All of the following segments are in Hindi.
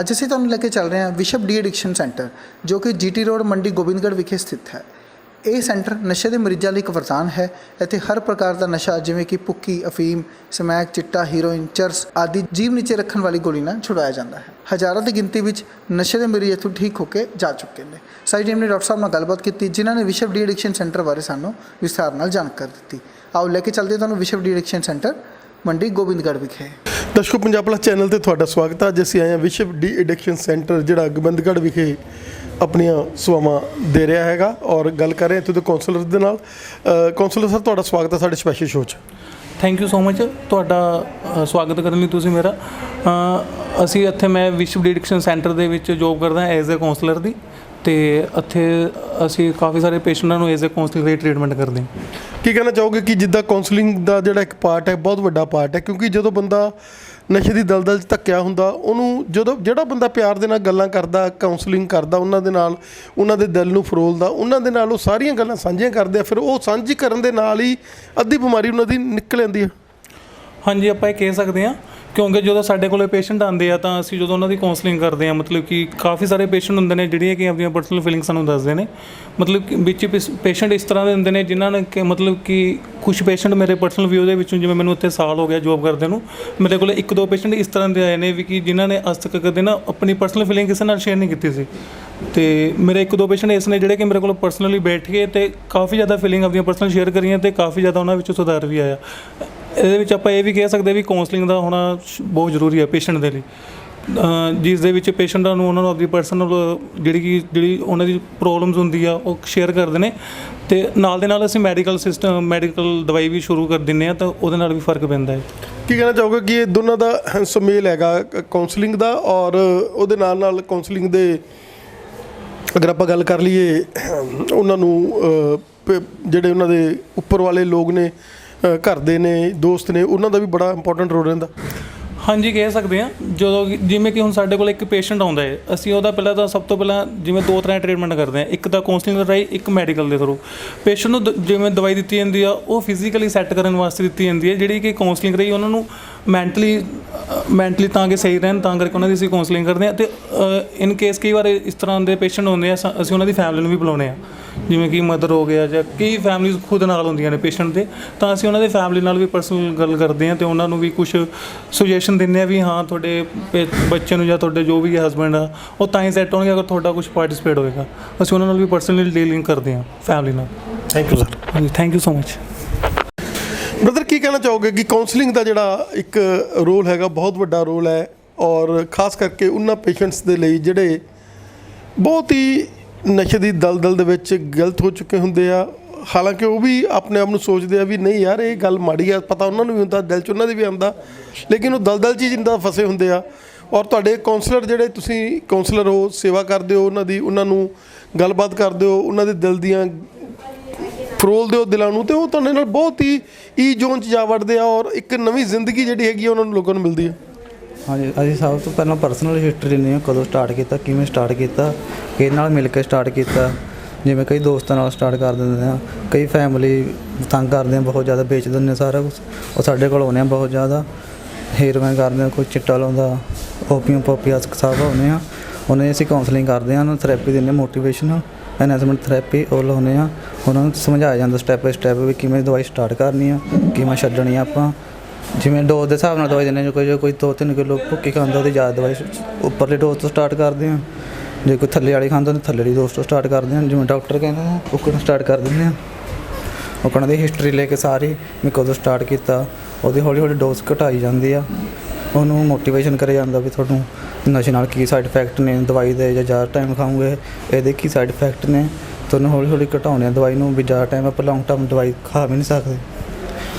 ਅੱਜ ਅਸੀਂ ਤੁਹਾਨੂੰ ਲੈ ਕੇ ਚੱਲ ਰਹੇ ਹਾਂ ਵਿਸ਼ਵ ਡੀ ਐਡਿਕਸ਼ਨ ਸੈਂਟਰ ਜੋ ਕਿ ਜੀਟੀ ਰੋਡ ਮੰਡੀ ਗੋਬਿੰਦਗੜ੍ਹ ਵਿਖੇ ਸਥਿਤ ਹੈ। ਇਹ ਸੈਂਟਰ ਨਸ਼ੇ ਦੇ ਮਰੀਜ਼ਾਂ ਲਈ ਇੱਕ ਵਰਦਾਨ ਹੈ। ਇੱਥੇ ਹਰ ਪ੍ਰਕਾਰ ਦਾ ਨਸ਼ਾ ਜਿਵੇਂ ਕਿ ਭੁੱਕੀ, ਅਫੀਮ, ਸਮੈਕ, ਚਿੱਟਾ, ਹੀਰੋਇਨ, ਚਰਸ ਆਦਿ ਜੀਭ ਨੀਚੇ ਰੱਖਣ ਵਾਲੀ ਗੋਲੀ ਨਾਲ ਛੁਡਾਇਆ ਜਾਂਦਾ ਹੈ। ਹਜ਼ਾਰਾਂ ਦੀ ਗਿਣਤੀ ਵਿੱਚ ਨਸ਼ੇ ਦੇ ਮਰੀਜ਼ ਇੱਥੋਂ ਠੀਕ ਹੋ ਕੇ ਜਾ ਚੁੱਕੇ ਨੇ। ਸਾਡੀ ਟੀਮ ਨੇ ਡਾਕਟਰ ਸਾਹਿਬ ਨਾਲ ਗੱਲਬਾਤ ਕੀਤੀ ਜਿਨ੍ਹਾਂ ਨੇ ਵਿਸ਼ਵ ਡੀ ਐਡਿਕਸ਼ਨ ਸੈਂਟਰ ਬਾਰੇ ਸਾਨੂੰ ਵਿਸਥਾਰ ਨਾਲ ਜਾਣਕਾਰੀ ਦਿੱਤੀ। ਆਓ ਲੈ ਕੇ ਚੱਲਦੇ ਤੁਹਾਨੂੰ ਵਿਸ਼ਵ de addiction centre Mandi Gobindgarh ਵਿਖੇ। ਦਰਸ਼ਕੋ, ਪੰਜਾਬ ਪਲਸ ਚੈਨਲ ਤੇ ਤੁਹਾਡਾ ਸਵਾਗਤ ਹੈ। ਅੱਜ ਅਸੀਂ ਆਏ ਹਾਂ ਵਿਸ਼ਵ ਡੀ ਐਡਿਕਸ਼ਨ ਸੈਂਟਰ ਜਿਹੜਾ ਗੋਬਿੰਦਗੜ੍ਹ ਵਿਖੇ ਆਪਣੀਆਂ ਸੇਵਾਵਾਂ ਦੇ ਰਿਹਾ ਹੈਗਾ ਔਰ ਗੱਲ ਕਰ ਰਹੇ ਇੱਥੋਂ ਦੇ ਕਾਉਂਸਲਰ ਦੇ ਨਾਲ। ਕਾਉਂਸਲਰ ਸਰ, ਤੁਹਾਡਾ ਸਵਾਗਤ ਹੈ ਸਾਡੇ ਸਪੈਸ਼ਲ ਸ਼ੋਅ 'ਚ। ਥੈਂਕ ਯੂ ਸੋ ਮਚ ਤੁਹਾਡਾ ਸਵਾਗਤ ਕਰਨ ਲਈ ਤੁਸੀਂ ਮੇਰਾ। ਅਸੀਂ ਇੱਥੇ ਮੈਂ ਵਿਸ਼ਵ ਡੀ ਐਡਿਕਸ਼ਨ ਸੈਂਟਰ ਦੇ ਵਿੱਚ ਜੋਬ ਕਰਦਾ ਐਜ਼ ਏ ਕਾਉਂਸਲਰ ਦੀ, ਅਤੇ ਇੱਥੇ ਅਸੀਂ ਕਾਫੀ ਸਾਰੇ ਪੇਸ਼ੈਂਟਾਂ ਨੂੰ as a councillor the treatment ਕਰਦੇ ਹਾਂ। ਕੀ ਕਹਿਣਾ ਚਾਹੋਗੇ ਕਿ ਜਿੱਦਾਂ ਕਾਉਂਸਲਿੰਗ ਦਾ ਜਿਹੜਾ ਇੱਕ ਪਾਰਟ ਹੈ ਬਹੁਤ ਵੱਡਾ ਪਾਰਟ ਹੈ, ਕਿਉਂਕਿ ਜਦੋਂ ਬੰਦਾ ਨਸ਼ੇ ਦੀ ਦਲਦਲ 'ਚ ਧੱਕਿਆ ਹੁੰਦਾ ਉਹਨੂੰ ਜਿਹੜਾ ਬੰਦਾ ਪਿਆਰ ਦੇ ਨਾਲ ਗੱਲਾਂ ਕਰਦਾ, ਕਾਉਂਸਲਿੰਗ ਕਰਦਾ, ਉਹਨਾਂ ਦੇ ਨਾਲ ਉਹਨਾਂ ਦੇ ਦਿਲ ਨੂੰ ਫਰੋਲਦਾ, ਉਹਨਾਂ ਦੇ ਨਾਲ ਉਹ ਸਾਰੀਆਂ ਗੱਲਾਂ ਸਾਂਝੀਆਂ ਕਰਦੇ ਆ, ਫਿਰ ਉਹ ਸਾਂਝੀ ਕਰਨ ਦੇ ਨਾਲ ਹੀ ਅੱਧੀ ਬਿਮਾਰੀ ਉਹਨਾਂ ਦੀ ਨਿਕਲ ਆਉਂਦੀ ਹੈ। ਹਾਂਜੀ, ਆਪਾਂ ਇਹ ਕਹਿ ਸਕਦੇ ਹਾਂ, ਕਿਉਂਕਿ ਜਦੋਂ ਸਾਡੇ ਕੋਲ ਪੇਸ਼ੈਂਟ ਆਉਂਦੇ ਆ ਤਾਂ ਅਸੀਂ ਜਦੋਂ ਉਹਨਾਂ ਦੀ ਕਾਉਂਸਲਿੰਗ ਕਰਦੇ ਹਾਂ, ਮਤਲਬ ਕਿ ਕਾਫੀ ਸਾਰੇ ਪੇਸ਼ੈਂਟ ਹੁੰਦੇ ਨੇ ਜਿਹੜੀਆਂ ਕਿ ਆਪਣੀਆਂ ਪਰਸਨਲ ਫੀਲਿੰਗ ਸਾਨੂੰ ਦੱਸਦੇ ਨੇ। ਮਤਲਬ ਕਿ ਵਿੱਚ ਪੇਸ਼ੈਂਟ ਇਸ ਤਰ੍ਹਾਂ ਦੇ ਹੁੰਦੇ ਨੇ ਜਿਨ੍ਹਾਂ ਨੇ ਕਿ ਮਤਲਬ ਕਿ ਕੁਛ ਪੇਸ਼ੈਂਟ ਮੇਰੇ ਪਰਸਨਲ ਵਿਊ ਦੇ ਵਿੱਚੋਂ, ਜਿਵੇਂ ਮੈਨੂੰ ਇੱਥੇ ਸਾਲ ਹੋ ਗਿਆ ਜੋਬ ਕਰਦੇ ਨੂੰ, ਮੇਰੇ ਕੋਲ 1-2 ਪੇਸ਼ੈਂਟ ਇਸ ਤਰ੍ਹਾਂ ਦੇ ਆਏ ਨੇ ਵੀ ਕਿ ਜਿਨ੍ਹਾਂ ਨੇ ਅੱਜ ਤੱਕ ਕਦੇ ਨਾ ਆਪਣੀ ਪਰਸਨਲ ਫੀਲਿੰਗ ਕਿਸੇ ਨਾਲ ਸ਼ੇਅਰ ਨਹੀਂ ਕੀਤੀ ਸੀ। ਅਤੇ ਮੇਰੇ 1-2 ਪੇਸ਼ੈਂਟ ਇਸ ਨੇ ਜਿਹੜੇ ਕਿ ਮੇਰੇ ਕੋਲ ਪਰਸਨਲੀ ਬੈਠ ਕੇ ਅਤੇ ਕਾਫੀ ਜ਼ਿਆਦਾ ਫੀਲਿੰਗ ਆਪਣੀਆਂ ਪਰਸਨਲ ਸ਼ੇਅਰ ਕਰੀਆਂ ਅਤੇ ਕਾਫੀ ਜ਼ਿਆਦਾ ਉਹਨਾਂ ਵਿੱਚੋਂ ਸੁਧਾਰ ਵੀ ਆਇਆ। ਇਹਦੇ ਵਿੱਚ ਆਪਾਂ ਇਹ ਵੀ ਕਹਿ ਸਕਦੇ ਵੀ ਕਾਉਂਸਲਿੰਗ ਦਾ ਹੋਣਾ ਬਹੁਤ ਜ਼ਰੂਰੀ ਹੈ ਪੇਸ਼ੈਂਟ ਦੇ ਲਈ, ਜਿਸ ਦੇ ਵਿੱਚ ਪੇਸ਼ੈਂਟਾਂ ਨੂੰ ਉਹਨਾਂ ਨੂੰ ਆਪਣੀ ਪਰਸਨਲ ਜਿਹੜੀ ਉਹਨਾਂ ਦੀ ਪ੍ਰੋਬਲਮਸ ਹੁੰਦੀ ਆ ਉਹ ਸ਼ੇਅਰ ਕਰਦੇ ਨੇ, ਅਤੇ ਨਾਲ ਦੇ ਨਾਲ ਅਸੀਂ ਮੈਡੀਕਲ ਦਵਾਈ ਵੀ ਸ਼ੁਰੂ ਕਰ ਦਿੰਦੇ ਹਾਂ ਤਾਂ ਉਹਦੇ ਨਾਲ ਵੀ ਫਰਕ ਪੈਂਦਾ ਹੈ। ਕੀ ਕਹਿਣਾ ਚਾਹੋਗੇ ਕਿ ਇਹ ਦੋਨਾਂ ਦਾ ਸੁਮੇਲ ਹੈਗਾ ਕਾਉਂਸਲਿੰਗ ਦਾ ਔਰ ਉਹਦੇ ਨਾਲ ਕਾਉਂਸਲਿੰਗ ਦੇ, ਅਗਰ ਆਪਾਂ ਗੱਲ ਕਰ ਲਈਏ ਉਹਨਾਂ ਨੂੰ ਜਿਹੜੇ ਉਹਨਾਂ ਦੇ ਉੱਪਰ ਵਾਲੇ ਲੋਕ ਨੇ, ਘਰ ਦੇ ਨੇ, ਦੋਸਤ ਨੇ, ਉਹਨਾਂ ਦਾ ਵੀ ਬੜਾ ਇੰਪੋਰਟੈਂਟ ਰੋਲ ਰਹਿੰਦਾ। ਹਾਂਜੀ, ਕਹਿ ਸਕਦੇ ਹਾਂ। ਜਦੋਂ ਜਿਵੇਂ ਕਿ ਹੁਣ ਸਾਡੇ ਕੋਲ ਇੱਕ ਪੇਸ਼ੈਂਟ ਆਉਂਦਾ ਹੈ, ਅਸੀਂ ਉਹਦਾ ਸਭ ਤੋਂ ਪਹਿਲਾਂ ਜਿਵੇਂ 2 ਤਰ੍ਹਾਂ ਟਰੀਟਮੈਂਟ ਕਰਦੇ ਹਾਂ। ਇੱਕ ਤਾਂ ਕਾਉਂਸਲਿੰਗ ਦੇ ਰਾਹੀਂ, ਇੱਕ ਮੈਡੀਕਲ ਦੇ ਥਰੂ। ਪੇਸ਼ੈਂਟ ਨੂੰ ਜਿਵੇਂ ਦਵਾਈ ਦਿੱਤੀ ਜਾਂਦੀ ਆ ਉਹ ਫਿਜ਼ੀਕਲੀ ਸੈੱਟ ਕਰਨ ਵਾਸਤੇ ਦਿੱਤੀ ਜਾਂਦੀ ਹੈ, ਜਿਹੜੀ ਕਿ ਕਾਉਂਸਲਿੰਗ ਰਾਹੀਂ ਉਹਨਾਂ ਨੂੰ ਮੈਂਟਲੀ ਤਾਂ ਕਿ ਸਹੀ ਰਹਿਣ, ਤਾਂ ਕਰਕੇ ਉਹਨਾਂ ਦੀ ਅਸੀਂ ਕਾਉਂਸਲਿੰਗ ਕਰਦੇ ਹਾਂ। ਅਤੇ ਇਨ ਕੇਸ ਕਈ ਵਾਰ ਇਸ ਤਰ੍ਹਾਂ ਦੇ ਪੇਸ਼ੈਂਟ ਹੁੰਦੇ ਆ, ਅਸੀਂ ਉਹਨਾਂ ਦੀ ਫੈਮਿਲੀ ਨੂੰ ਵੀ ਬੁਲਾਉਂਦੇ ਹਾਂ, ਜਿਵੇਂ ਕਿ ਮਦਰ ਹੋ ਗਿਆ ਜਾਂ ਕਈ ਫੈਮਲੀਜ਼ ਖੁਦ ਨਾਲ ਹੁੰਦੀਆਂ ਨੇ ਪੇਸ਼ੈਂਟ ਦੇ, ਤਾਂ ਅਸੀਂ ਉਹਨਾਂ ਦੇ ਫੈਮਿਲੀ ਨਾਲ ਵੀ ਪਰਸਨਲ ਗੱਲ ਕਰਦੇ ਹਾਂ ਅਤੇ ਉਹਨਾਂ ਨੂੰ ਵੀ ਕੁਛ ਸੁਜੈਸ਼ਨ ਦਿੰਦੇ ਹਾਂ ਵੀ ਹਾਂ ਤੁਹਾਡੇ ਬੱਚੇ ਨੂੰ ਜਾਂ ਤੁਹਾਡੇ ਜੋ ਵੀ ਹਸਬੈਂਡ ਆ ਉਹ ਤਾਂ ਹੀ ਸੈੱਟ ਹੋਣਗੇ ਅਗਰ ਤੁਹਾਡਾ ਕੁਛ ਪਾਰਟੀਸਪੇਟ ਹੋਏਗਾ। ਅਸੀਂ ਉਹਨਾਂ ਨਾਲ ਵੀ ਪਰਸਨਲੀ ਡੀਲਿੰਗ ਕਰਦੇ ਹਾਂ ਫੈਮਿਲੀ ਨਾਲ। Thank you sir. ਹਾਂਜੀ, thank you so much. Brother, ਕੀ ਕਹਿਣਾ ਚਾਹੋਗੇ ਕਿ ਕਾਉਂਸਲਿੰਗ ਦਾ ਜਿਹੜਾ ਇੱਕ ਰੋਲ ਹੈਗਾ ਬਹੁਤ ਵੱਡਾ ਰੋਲ ਹੈ, ਔਰ ਖਾਸ ਕਰਕੇ ਉਹਨਾਂ ਪੇਸ਼ੈਂਟਸ ਦੇ ਲਈ ਜਿਹੜੇ ਬਹੁਤ ਹੀ ਨਸ਼ੇ ਦੀ ਦਲਦਲ ਦੇ ਵਿੱਚ ਗਲਤ ਹੋ ਚੁੱਕੇ ਹੁੰਦੇ ਆ, ਹਾਲਾਂਕਿ ਉਹ ਵੀ ਆਪਣੇ ਆਪ ਨੂੰ ਸੋਚਦੇ ਆ ਵੀ ਨਹੀਂ ਯਾਰ ਇਹ ਗੱਲ ਮਾੜੀ ਆ, ਪਤਾ ਉਹਨਾਂ ਨੂੰ ਵੀ ਹੁੰਦਾ, ਦਿਲ 'ਚ ਉਹਨਾਂ ਦੇ ਵੀ ਆਉਂਦਾ, ਲੇਕਿਨ ਉਹ ਦਲਦਲ 'ਚ ਜਿੰਦਾ ਫਸੇ ਹੁੰਦੇ ਆ। ਔਰ ਤੁਹਾਡੇ ਕਾਉਂਸਲਰ ਜਿਹੜੇ ਤੁਸੀਂ ਕਾਉਂਸਲਰ ਹੋ, ਸੇਵਾ ਕਰਦੇ ਹੋ ਉਹਨਾਂ ਨੂੰ ਗੱਲਬਾਤ ਕਰਦੇ ਹੋ, ਉਹਨਾਂ ਦੇ ਦਿਲ ਦੀਆਂ ਫਰੋਲਦੇ ਹੋ ਦਿਲਾਂ ਨੂੰ, ਅਤੇ ਉਹ ਤੁਹਾਡੇ ਨਾਲ ਬਹੁਤ ਹੀ ਜ਼ੋਨ 'ਚ ਜਾ ਵੜਦੇ ਆ ਔਰ ਇੱਕ ਨਵੀਂ ਜ਼ਿੰਦਗੀ ਜਿਹੜੀ ਹੈਗੀ ਆ ਉਹਨਾਂ ਨੂੰ ਲੋਕਾਂ ਨੂੰ ਮਿਲਦੀ ਹੈ। ਹਾਂਜੀ, ਅਸੀਂ ਸਭ ਤੋਂ ਪਹਿਲਾਂ ਪਰਸਨਲ ਹਿਸਟਰੀ ਲੈਂਦੇ ਹਾਂ, ਕਦੋਂ ਸਟਾਰਟ ਕੀਤਾ, ਕਿਵੇਂ ਸਟਾਰਟ ਕੀਤਾ, ਕਿਹਦੇ ਨਾਲ ਮਿਲ ਕੇ ਸਟਾਰਟ ਕੀਤਾ। ਜਿਵੇਂ ਕਈ ਦੋਸਤਾਂ ਨਾਲ ਸਟਾਰਟ ਕਰ ਦਿੰਦੇ ਹਾਂ, ਕਈ ਫੈਮਿਲੀ ਤੰਗ ਕਰਦੇ ਹਾਂ, ਬਹੁਤ ਜ਼ਿਆਦਾ ਵੇਚ ਦਿੰਦੇ ਸਾਰਾ ਕੁਛ, ਉਹ ਸਾਡੇ ਕੋਲ ਆਉਂਦੇ ਆ ਬਹੁਤ ਜ਼ਿਆਦਾ। ਹੀਰੋਇਨ ਕਰਦੇ ਹਾਂ, ਕੋਈ ਚਿੱਟਾ ਲਾਉਂਦਾ, ਓਪੀਅਮ ਪੋਪੀਆਸ ਸਭ ਆਉਂਦੇ ਆ, ਉਹਨਾਂ ਦੀ ਅਸੀਂ ਕਾਉਂਸਲਿੰਗ ਕਰਦੇ ਹਾਂ, ਉਹਨਾਂ ਨੂੰ ਥੈਰੇਪੀ ਦਿੰਦੇ, ਮੋਟੀਵੇਸ਼ਨਲ ਐਨਹਾਂਸਮੈਂਟ ਥੈਰੇਪੀ ਉਹ ਲਾਉਂਦੇ ਹਾਂ। ਉਹਨਾਂ ਨੂੰ ਸਮਝਾਇਆ ਜਾਂਦਾ ਸਟੈਪ ਬਾਈ ਸਟੈਪ ਵੀ ਕਿਵੇਂ ਦਵਾਈ ਸਟਾਰਟ ਕਰਨੀ ਆ, ਕਿਵੇਂ ਛੱਡਣੀ ਆ। ਆਪਾਂ ਜਿਵੇਂ ਡੋਜ਼ ਦੇ ਹਿਸਾਬ ਨਾਲ ਦਵਾਈ ਦਿੰਦੇ ਹਾਂ, ਜੋ ਕੋਈ 2-3 ਕਿਲੋ ਭੁੱਕੀ ਖਾਂਦਾ ਉਹਦੀ ਜ਼ਿਆਦਾ ਦਵਾਈ ਉੱਪਰਲੇ ਡੋਜ਼ ਤੋਂ ਸਟਾਰਟ ਕਰਦੇ ਹਾਂ। ਜੇ ਕੋਈ ਥੱਲੇ ਵਾਲੀ ਖਾਂਦਾ ਉਹਨੂੰ ਥੱਲੇ ਵਾਲੀ ਡੋਜ਼ ਤੋਂ ਸਟਾਰਟ ਕਰਦੇ ਹਾਂ, ਜਿਵੇਂ ਡਾਕਟਰ ਕਹਿੰਦੇ ਨੇ ਉਹ ਸਟਾਰਟ ਕਰ ਦਿੰਦੇ ਹਾਂ। ਉਹਨਾਂ ਦੀ ਹਿਸਟਰੀ ਲੈ ਕੇ ਸਾਰੀ ਵੀ ਕਦੋਂ ਸਟਾਰਟ ਕੀਤਾ, ਉਹਦੀ ਹੌਲੀ ਡੋਜ਼ ਘਟਾਈ ਜਾਂਦੀ ਆ। ਉਹਨੂੰ ਮੋਟੀਵੇਸ਼ਨ ਕਰਿਆ ਜਾਂਦਾ ਵੀ ਤੁਹਾਨੂੰ ਨਸ਼ੇ ਨਾਲ ਕੀ ਸਾਈਡ ਇਫੈਕਟ ਨੇ, ਦਵਾਈ ਦੇ ਜਾਂ ਜ਼ਿਆਦਾ ਟਾਈਮ ਖਾਓਗੇ ਇਹਦੇ ਕੀ ਸਾਈਡ ਇਫੈਕਟ ਨੇ, ਤੁਹਾਨੂੰ ਹੌਲੀ ਘਟਾਉਣੇ ਆ ਦਵਾਈ ਨੂੰ, ਵੀ ਜ਼ਿਆਦਾ ਟਾਈਮ ਆਪਾਂ ਲੌਂਗ ਟਰਮ ਦਵਾਈ ਖਾ ਵੀ ਨਹੀਂ ਸਕਦੇ।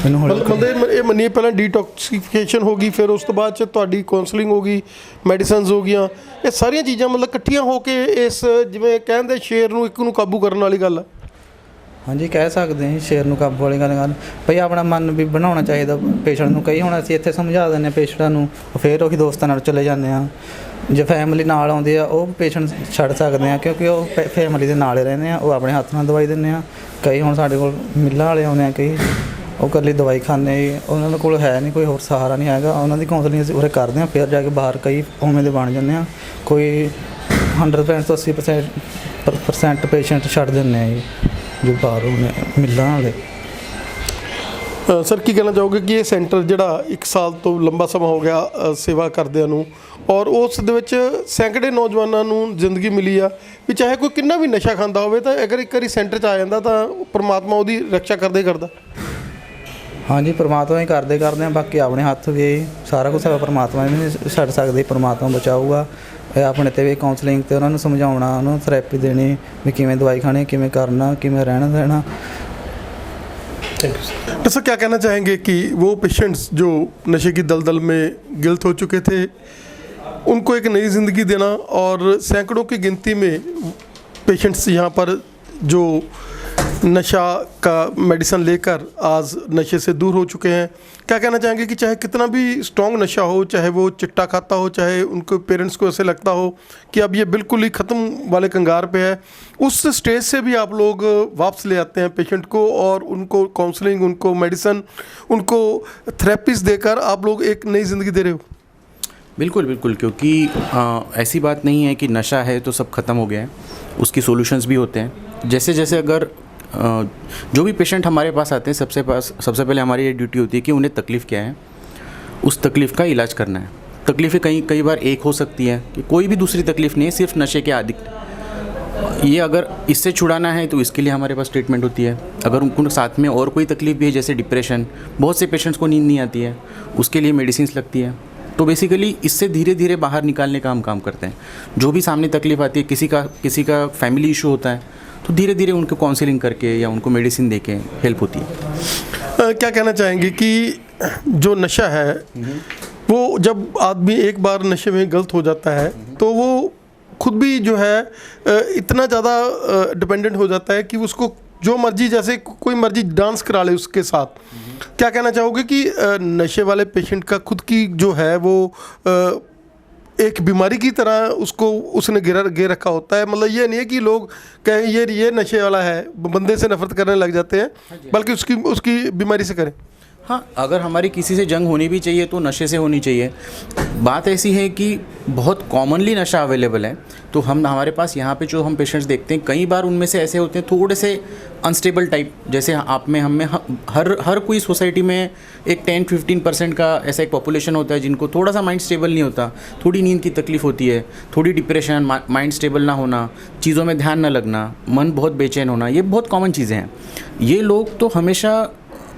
ਮਤਲਬ ਇਹ ਮੰਨੀਏ ਪਹਿਲਾਂ ਡੀਟੌਕਸੀਫਿਕੇਸ਼ਨ ਹੋ ਗਈ, ਫਿਰ ਉਸ ਤੋਂ ਬਾਅਦ 'ਚ ਤੁਹਾਡੀ ਕਾਉਂਸਲਿੰਗ ਹੋ ਗਈ, ਮੈਡੀਸਨਸ ਹੋ ਗਈਆਂ, ਇਹ ਸਾਰੀਆਂ ਚੀਜ਼ਾਂ ਮਤਲਬ ਇਕੱਠੀਆਂ ਹੋ ਕੇ ਇਸ ਜਿਵੇਂ ਕਹਿੰਦੇ ਸ਼ੇਰ ਨੂੰ ਇੱਕ ਨੂੰ ਕਾਬੂ ਕਰਨ ਵਾਲੀ ਗੱਲ ਆ। ਹਾਂਜੀ, ਕਹਿ ਸਕਦੇ ਹਾਂ ਸ਼ੇਰ ਨੂੰ ਕਾਬੂ ਵਾਲੀ ਗੱਲ ਭਈ ਆਪਣਾ ਮਨ ਵੀ ਬਣਾਉਣਾ ਚਾਹੀਦਾ ਪੇਸ਼ੈਂਟ ਨੂੰ। ਕਈ ਹੁਣ ਅਸੀਂ ਇੱਥੇ ਸਮਝਾ ਦਿੰਦੇ ਹਾਂ ਪੇਸ਼ੈਂਟਾਂ ਨੂੰ, ਫਿਰ ਉਹੀ ਦੋਸਤਾਂ ਨਾਲ ਚਲੇ ਜਾਂਦੇ ਹਾਂ। ਜੇ ਫੈਮਿਲੀ ਨਾਲ ਆਉਂਦੀ ਆ ਉਹ ਪੇਸ਼ੈਂਟ ਛੱਡ ਸਕਦੇ ਹਾਂ, ਕਿਉਂਕਿ ਉਹ ਫੈਮਿਲੀ ਦੇ ਨਾਲ ਹੀ ਰਹਿੰਦੇ ਆ, ਉਹ ਆਪਣੇ ਹੱਥ ਨਾਲ ਦਵਾਈ ਦਿੰਦੇ ਆ। ਕਈ ਹੁਣ ਸਾਡੇ ਕੋਲ ਮਿੱਲਾਂ ਵਾਲੇ ਆਉਂਦੇ ਆ, ਕਈ ਉਹ ਇਕੱਲੀ ਦਵਾਈ ਖਾਂਦੇ ਜੀ, ਉਹਨਾਂ ਦੇ ਕੋਲ ਹੈ ਨਹੀਂ ਕੋਈ ਹੋਰ ਸਹਾਰਾ ਨਹੀਂ ਹੈਗਾ। ਉਹਨਾਂ ਦੀ ਕਾਉਂਸਲਿੰਗ ਅਸੀਂ ਉਰੇ ਕਰਦੇ ਹਾਂ, ਫਿਰ ਜਾ ਕੇ ਬਾਹਰ ਕਈ ਉਵੇਂ ਦੇ ਬਣ ਜਾਂਦੇ ਆ। ਕੋਈ 100% ਤੋਂ 80% ਪੇਸ਼ੈਂਟ ਛੱਡ ਦਿੰਦੇ ਆ ਜੀ ਜੋ ਬਾਹਰੋਂ ਮਿਲਣ ਵਾਲੇ। ਸਰ ਕੀ ਕਹਿਣਾ ਚਾਹੋਗੇ ਕਿ ਇਹ ਸੈਂਟਰ ਜਿਹੜਾ 1 ਸਾਲ ਤੋਂ ਲੰਬਾ ਸਮਾਂ ਹੋ ਗਿਆ ਸੇਵਾ ਕਰਦਿਆਂ ਨੂੰ, ਔਰ ਉਸ ਦੇ ਵਿੱਚ ਸੈਂਕੜੇ ਨੌਜਵਾਨਾਂ ਨੂੰ ਜ਼ਿੰਦਗੀ ਮਿਲੀ ਆ ਵੀ ਚਾਹੇ ਕੋਈ ਕਿੰਨਾ ਵੀ ਨਸ਼ਾ ਖਾਂਦਾ ਹੋਵੇ ਤਾਂ ਅਗਰ ਇੱਕ ਵਾਰੀ ਸੈਂਟਰ 'ਚ ਆ ਜਾਂਦਾ ਤਾਂ ਪ੍ਰਮਾਤਮਾ ਉਹਦੀ ਰੱਖਿਆ ਕਰਦੇ ਕਰਦਾ। ਹਾਂਜੀ, ਪਰਮਾਤਮਾ ਹੀ ਕਰਦੇ ਆ, ਬਾਕੀ ਆਪਣੇ ਹੱਥ ਵੀ ਸਾਰਾ ਕੁਝ ਪਰਮਾਤਮਾ ਵੀ ਨਹੀਂ ਛੱਡ ਸਕਦੇ, ਪਰਮਾਤਮਾ ਬਚਾਊਗਾ। ਇਹ ਆਪਣੇ 'ਤੇ ਵੀ ਕਾਉਂਸਲਿੰਗ ਤੇ ਉਹਨਾਂ ਨੂੰ ਸਮਝਾਉਣਾ, ਉਹਨਾਂ ਨੂੰ ਥੈਰੇਪੀ ਦੇਣੀ ਵੀ ਕਿਵੇਂ ਦਵਾਈ ਖਾਣੀ, ਕਿਵੇਂ ਕਰਨਾ, ਕਿਵੇਂ ਰਹਿਣਾ देना। तो सर क्या कहना चाहेंगे कि वो पेशेंट्स जो नशे की दलदल में गिरफ्त हो चुके थे उनको एक नई ज़िंदगी देना, और सैकड़ों की गिनती में पेशेंट्स यहाँ पर जो नशा का मेडिसिन लेकर आज नशे से दूर हो चुके हैं, क्या कहना चाहेंगे कि चाहे कितना भी स्ट्रॉन्ग नशा हो, चाहे वो चिट्टा खाता हो, चाहे उनको पेरेंट्स को ऐसे लगता हो कि अब ये बिल्कुल ही ख़त्म वाले कंगार पे है, उस स्टेज से भी आप लोग वापस ले आते हैं पेशेंट को और उनको काउंसलिंग, उनको मेडिसिन, उनको थेरेपीज देकर आप लोग एक नई ज़िंदगी दे रहे हो। बिल्कुल बिल्कुल, क्योंकि ऐसी बात नहीं है कि नशा है तो सब ख़त्म हो गया है, उसकी सॉल्यूशंस भी होते हैं। जैसे जैसे अगर जो भी पेशेंट हमारे पास आते हैं सबसे पहले हमारी ये ड्यूटी होती है कि उन्हें तकलीफ़ क्या है, उस तकलीफ़ का इलाज करना है। तकलीफ़ें कई बार एक हो सकती है कि कोई भी दूसरी तकलीफ़ नहीं है, सिर्फ नशे के आदि। ये अगर इससे छुड़ाना है तो इसके लिए हमारे पास ट्रीटमेंट होती है। अगर उनको साथ में और कोई तकलीफ़ भी है, जैसे डिप्रेशन, बहुत से पेशेंट्स को नींद नहीं आती है, उसके लिए मेडिसिन लगती है। तो बेसिकली इससे धीरे धीरे बाहर निकालने का हम काम करते हैं। जो भी सामने तकलीफ़ आती है, किसी का फैमिली इशू होता है, तो धीरे धीरे उनको काउंसलिंग करके या उनको मेडिसिन देके हेल्प होती है। क्या कहना चाहेंगे कि जो नशा है वो जब आदमी एक बार नशे में गलत हो जाता है तो वो खुद भी जो है इतना ज़्यादा डिपेंडेंट हो जाता है कि उसको जो मर्जी, जैसे कोई मर्जी डांस करा ले उसके साथ। क्या कहना चाहोगे कि नशे वाले पेशेंट का खुद की जो है वो एक बीमारी की तरह उसको उसने गे रखा होता है? मतलब ये नहीं है कि लोग कहें ये नशे वाला है, बंदे से नफरत करने लग जाते हैं, बल्कि उसकी बीमारी से करें। हाँ, अगर हमारी किसी से जंग होनी भी चाहिए तो नशे से होनी चाहिए। बात ऐसी है कि बहुत कॉमनली नशा अवेलेबल है, तो हमारे पास यहाँ पे जो हम पेशेंट्स देखते हैं, कई बार उनमें से ऐसे होते हैं थोड़े से अनस्टेबल टाइप। जैसे आप में, हम में, हर कोई सोसाइटी में एक 10-15% का ऐसा एक पॉपुलेशन होता है जिनको थोड़ा सा माइंड स्टेबल नहीं होता, थोड़ी नींद की तकलीफ़ होती है, थोड़ी डिप्रेशन, माइंड स्टेबल ना होना, चीज़ों में ध्यान ना लगना, मन बहुत बेचैन होना, ये बहुत कॉमन चीज़ें हैं। ये लोग तो हमेशा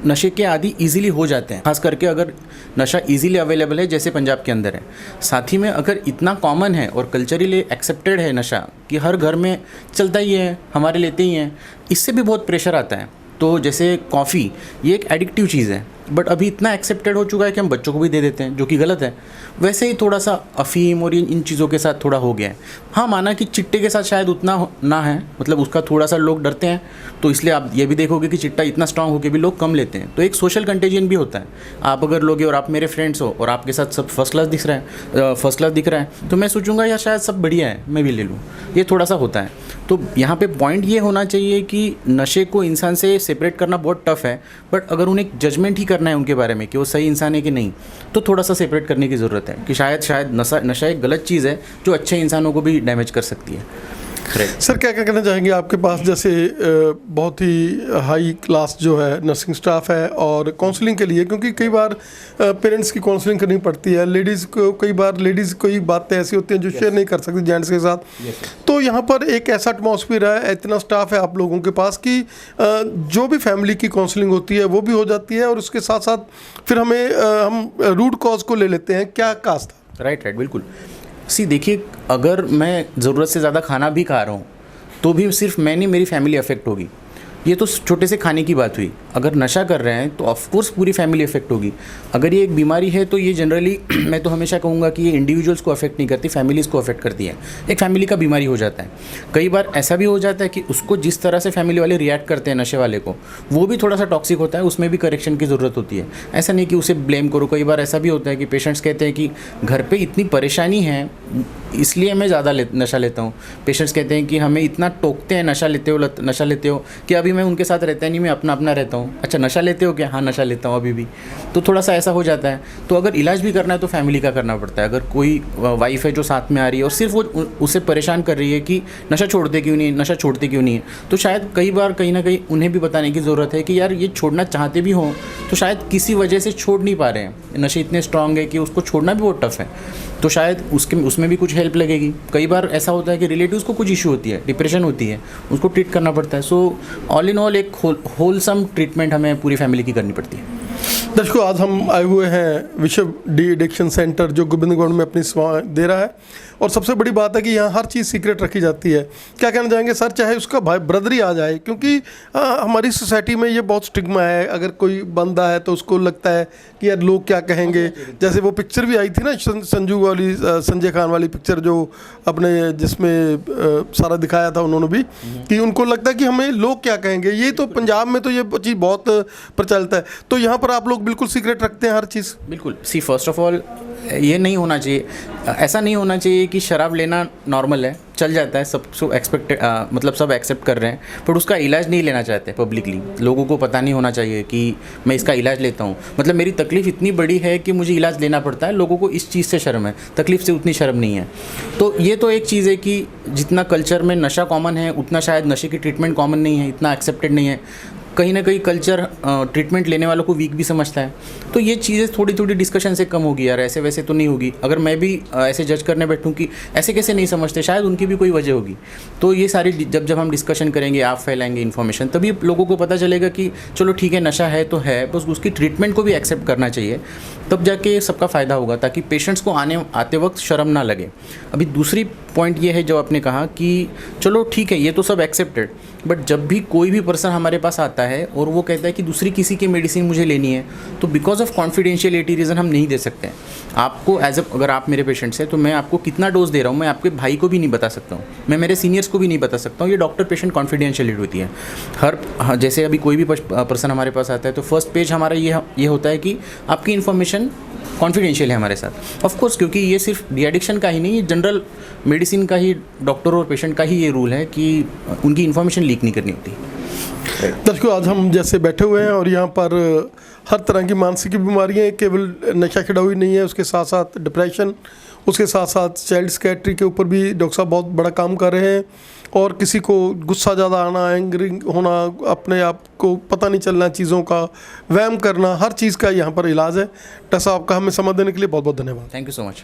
नशे के आदि इजीली हो जाते हैं, खास करके अगर नशा इजीली अवेलेबल है जैसे पंजाब के अंदर है। साथ ही में अगर इतना कॉमन है और कल्चरली एक्सेप्टेड है नशा कि हर घर में चलता ही है, हमारे लेते ही हैं, इससे भी बहुत प्रेशर आता है। तो जैसे कॉफ़ी, ये एक एडिक्टिव चीज़ है, बट अभी इतना एक्सेप्टेड हो चुका है कि हम बच्चों को भी दे देते हैं, जो कि गलत है। वैसे ही थोड़ा सा अफ़ीम और इन चीज़ों के साथ थोड़ा हो गया है। हाँ, माना कि चिट्टे के साथ शायद उतना ना है, मतलब उसका थोड़ा सा लोग डरते हैं, तो इसलिए आप ये भी देखोगे कि चिट्टा इतना स्ट्रांग होकर भी लोग कम लेते हैं। तो एक सोशल कंटेजियन भी होता है। आप अगर लोगे और आप मेरे फ्रेंड्स हो और आपके साथ सब फर्स्ट क्लास दिख रहा है तो मैं सोचूंगा यार शायद सब बढ़िया है, मैं भी ले लूँ। ये थोड़ा सा होता है। तो यहाँ पे पॉइंट ये होना चाहिए कि नशे को इंसान से सेपरेट करना बहुत टफ है, बट अगर उन्हें जजमेंट ही करना है उनके बारे में कि वो सही इंसान है कि नहीं, तो थोड़ा सा सेपरेट करने की ज़रूरत है कि शायद नशा एक गलत चीज़ है जो अच्छे इंसानों को भी डैमेज कर सकती है। सर क्या कहना चाहेंगे, आपके पास जैसे बहुत ही हाई क्लास जो है नर्सिंग स्टाफ है और काउंसलिंग के लिए, क्योंकि कई बार पेरेंट्स की काउंसलिंग करनी पड़ती है, लेडीज़ को कई बार कोई बातें ऐसी होती हैं जो शेयर नहीं कर सकती जेंट्स के साथ, तो यहाँ पर एक ऐसा एटमॉस्फेयर है, इतना स्टाफ है आप लोगों के पास कि जो भी फैमिली की काउंसलिंग होती है वो भी हो जाती है, और उसके साथ साथ फिर हम रूट कॉज को ले लेते हैं, क्या काज था? राइट, बिल्कुल। देखिए, अगर मैं ज़रूरत से ज़्यादा खाना भी खा रहा हूँ तो भी सिर्फ मैं नहीं, मेरी फैमिली अफेक्ट होगी। ये तो छोटे से खाने की बात हुई। अगर नशा कर रहे हैं तो ऑफकोर्स पूरी फैमिली अफेक्ट होगी। अगर ये एक बीमारी है तो ये जनरली मैं तो हमेशा कहूँगा कि ये इंडिविजुअल्स को अफेक्ट नहीं करती, फैमिलीज़ को अफेक्ट करती है। एक फैमिली का बीमारी हो जाता है। कई बार ऐसा भी हो जाता है कि उसको जिस तरह से फैमिली वाले रिएक्ट करते हैं नशे वाले को, वो भी थोड़ा सा टॉक्सिक होता है, उसमें भी करेक्शन की ज़रूरत होती है। ऐसा नहीं कि उसे ब्लेम करो। कई बार ऐसा भी होता है कि पेशेंट्स कहते हैं कि घर पर इतनी परेशानी है इसलिए मैं ज़्यादा नशा लेता हूँ। पेशेंट्स कहते हैं कि हमें इतना टोकते हैं नशा लेते हो कि अभी अभी मैं उनके साथ रहता नहीं, मैं अपना अपना रहता हूँ। अच्छा नशा लेते हो क्या? हाँ नशा लेता हूँ अभी भी। तो थोड़ा सा ऐसा हो जाता है। तो अगर इलाज भी करना है तो फैमिली का करना पड़ता है। अगर कोई वाइफ है जो साथ में आ रही है और सिर्फ वो उसे परेशान कर रही है कि नशा छोड़ते क्यों नहीं, नशा छोड़ते क्यों नहीं है, तो शायद कई बार कहीं ना कहीं उन्हें भी बताने की ज़रूरत है कि यार ये छोड़ना चाहते भी हों तो शायद किसी वजह से छोड़ नहीं पा रहे हैं, नशे इतने स्ट्रांग है कि उसको छोड़ना भी बहुत टफ है। तो शायद उसमें भी कुछ हेल्प लगेगी। कई बार ऐसा होता है कि रिलेटिव्स को कुछ इशू होती है, डिप्रेशन होती है, उसको ट्रीट करना पड़ता है। सो ऑल इन ऑल एक होलसम ट्रीटमेंट हमें पूरी फैमिली की करनी पड़ती है। दर्शकों, आज हम आए हुए हैं विश्व डी एडिक्शन सेंटर जो गोविंदगढ़ में अपनी सेवा दे रहा है, और सबसे बड़ी बात है कि यहाँ हर चीज़ सीक्रेट रखी जाती है। क्या कहना चाहेंगे सर, चाहे उसका भाई ब्रदर ही आ जाए, क्योंकि हमारी सोसाइटी में ये बहुत स्टिग्मा है, अगर कोई बंदा है तो उसको लगता है कि यार लोग क्या कहेंगे। जैसे वो पिक्चर भी आई थी ना संजू वाली, संजय खान वाली पिक्चर जो अपने जिसमें सारा दिखाया था उन्होंने भी, कि उनको लगता है कि हमें लोग क्या कहेंगे। ये तो पंजाब में तो ये चीज़ बहुत प्रचलित है, तो यहाँ पर आप लोग बिल्कुल सीक्रेट रखते हैं हर चीज़? बिल्कुल। सी फर्स्ट ऑफ ऑल ये नहीं होना चाहिए, ऐसा नहीं होना चाहिए कि शराब लेना नॉर्मल है, चल जाता है, सब मतलब सब एक्सेप्ट कर रहे हैं, पर उसका इलाज नहीं लेना चाहते पब्लिकली। लोगों को पता नहीं होना चाहिए कि मैं इसका इलाज लेता हूँ, मतलब मेरी तकलीफ़ इतनी बड़ी है कि मुझे इलाज लेना पड़ता है। लोगों को इस चीज़ से शर्म है, तकलीफ़ से उतनी शर्म नहीं है। तो ये तो एक चीज़ है कि जितना कल्चर में नशा कॉमन है उतना शायद नशे की ट्रीटमेंट कॉमन नहीं है, इतना एक्सेप्टेड नहीं है। कहीं ना कहीं कल्चर ट्रीटमेंट लेने वालों को वीक भी समझता है। तो ये चीज़ें थोड़ी थोड़ी डिस्कशन से कम होगी यार, ऐसे वैसे तो नहीं होगी। अगर मैं भी ऐसे जज करने बैठूं कि ऐसे कैसे नहीं समझते, शायद उनकी भी कोई वजह होगी। तो ये सारी जब हम डिस्कशन करेंगे, आप फैलाएंगे इन्फॉर्मेशन, तभी लोगों को पता चलेगा कि चलो ठीक है नशा है तो है, बस उसकी ट्रीटमेंट को भी एक्सेप्ट करना चाहिए, तब जाके सबका फ़ायदा होगा, ताकि पेशेंट्स को आते वक्त शर्म ना लगे। अभी दूसरी पॉइंट ये है जो आपने कहा कि चलो ठीक है ये तो सब एक्सेप्टेड, बट जब भी कोई भी पर्सन हमारे पास आता है और वो कहता है कि दूसरी किसी की मेडिसिन मुझे लेनी है, तो बिकॉज ऑफ कॉन्फिडेंशियलिटी रीज़न हम नहीं दे सकते हैं आपको। अगर आप मेरे पेशेंट्स हैं तो मैं आपको कितना डोज दे रहा हूँ मैं आपके भाई को भी नहीं बता सकता हूँ, मैं मेरे सीनियर्स को भी नहीं बता सकता हूँ। ये डॉक्टर पेशेंट कॉन्फिडेंशियलिटी होती है। जैसे अभी कोई भी पर्सन हमारे पास आता है तो फर्स्ट पेज हमारा ये होता है कि आपकी इन्फॉर्मेशन कॉन्फिडेंशियल है हमारे साथ। ऑफ कोर्स, क्योंकि ये सिर्फ डी एडिक्शन का ही नहीं, ये जनरल मेडिसिन का ही, डॉक्टर और पेशेंट का ही ये रूल है कि उनकी इन्फॉर्मेशन लीक नहीं करनी होती। दर्शकों, आज हम जैसे बैठे हुए हैं और यहाँ पर हर तरह की मानसिक बीमारियाँ, केवल नशा खिड़ाई नहीं है, उसके साथ साथ डिप्रेशन, उसके साथ साथ चाइल्ड साइकियाट्री के ऊपर भी डॉक्टर साहब बहुत बड़ा काम कर रहे हैं। और किसी को गुस्सा ज़्यादा आना, एंग्रिंग होना, अपने आप को पता नहीं चलना चीज़ों का, वहम करना, हर चीज़ का यहाँ पर इलाज है। डॉक्टर साहब का हमें समय देने के लिए बहुत बहुत धन्यवाद। Thank you so much.